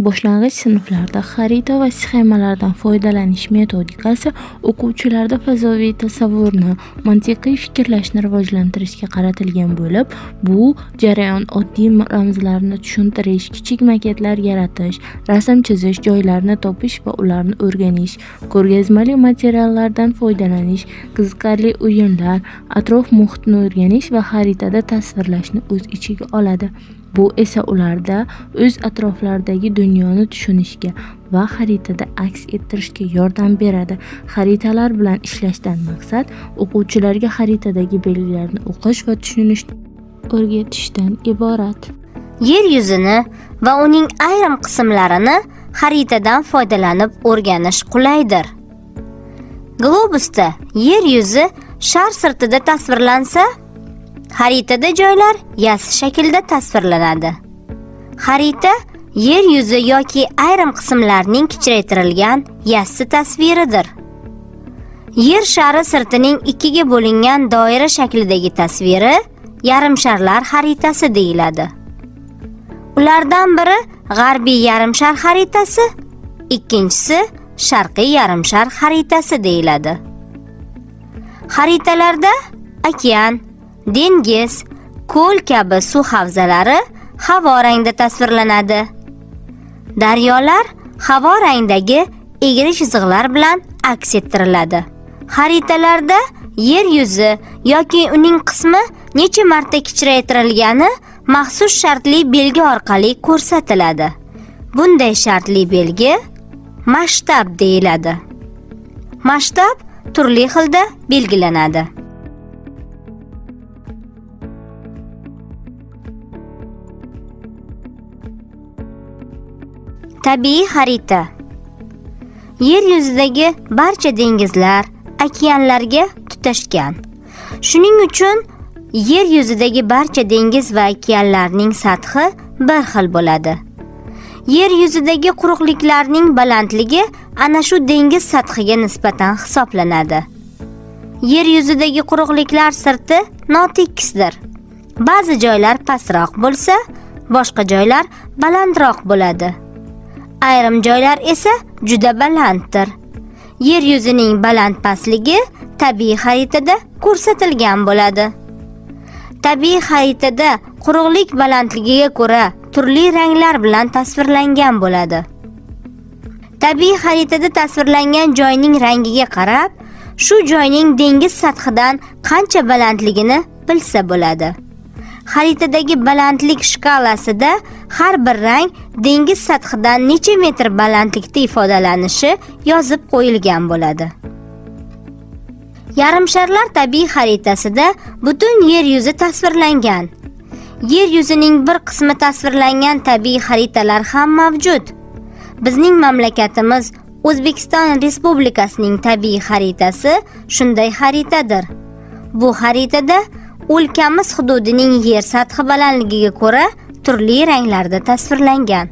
Boshlang'ich sinflarda xarita va sxemalardan foydalanish metodikasi o'quvchilarda fazoviy tasavvurni, mantiqiy fikrlashni rivojlantirishga qaratilgan bo'lib, bu jarayon oddiy ramzlarni tushuntirish, kichik maketlar yaratish, rasm chizish, joylarni topish va ularni o'rganish, ko'rgazmali materiallardan foydalanish, qiziqarli o'yinlar, atrof muhitni o'rganish va xaritada tasvirlashni o'z ichiga oladi. Bu esa ularda o'z atroflaridagi dunyoni tushunishga va xaritada aks ettirishga yordam beradi. Xaritalar bilan ishlashdan maqsad o'quvchilarga xaritadagi belgilarni o'qish va tushunishni o'rgatishdan iborat. Yer yuzini va uning ayrim qismlarini xaritadan foydalanib o'rganish qulaydir. Globusda yer yuzi shar sirtida tasvirlansa, xaritada joylar yassi shaklda tasvirlanadi. Xarita yer yuzi yoki ayrim qismlarning kichraytirilgan yassi tasviridir. Yer shari sirtining ikkiga bo'lingan doira shaklidagi tasviri yarim sharlar xaritasi deyiladi. Ulardan biri g'arbiy yarim shar xaritasi, ikkinchisi sharqiy yarim shar xaritasi deyiladi. Xaritalarda okean, dengiz, ko'l kabi suv havzalari havo rangda tasvirlanadi. Daryolar havo rangdagi egri chiziqlar bilan aks ettiriladi. Xaritalarda yer yuzi yoki uning qismi necha marta kichraytirilgani maxsus shartli belgi orqali ko'rsatiladi. Bunday shartli belgi masshtab deyiladi. Masshtab turli xilda belgilanadi. Tabiiy xarita. Yer yuzidagi barcha dengizlar okeanlarga tutashgan. Shuning uchun yer yuzidagi barcha dengiz va okeanlarning sathi bir xil bo'ladi. Yer yuzidagi quruqliklarning balandligi ana shu dengiz sathiga nisbatan hisoblanadi. Yer yuzidagi quruqliklar sirti notekisdir. Ba'zi joylar pastroq bo'lsa, boshqa joylar balandroq bo'ladi. Ayrim joylar esa juda balanddir. Yer yuzining baland-pastligi tabiiy xaritada ko'rsatilgan bo'ladi. Tabiiy xaritada quruqlik balandligiga ko'ra turli ranglar bilan tasvirlangan bo'ladi. Tabiiy xaritada tasvirlangan joyning rangiga qarab, shu joyning dengiz sathidan qancha balandligini bilsa bo'ladi. Xaritadagi balandlik shkalasida har bir rang dengiz sathidan necha metr balandlikda ifodalanishi yozib qo'yilgan bo'ladi. Yarim sharlar tabiiy xaritasida butun yer yuzi tasvirlangan. Yer yuzining bir qismi tasvirlangan tabiiy xaritalar ham mavjud. Bizning mamlakatimiz O'zbekiston Respublikasining tabiiy xaritasi shunday xaritadir. Bu xaritada o'lkamiz hududining yer sathi balandligiga ko'ra turli ranglarda tasvirlangan.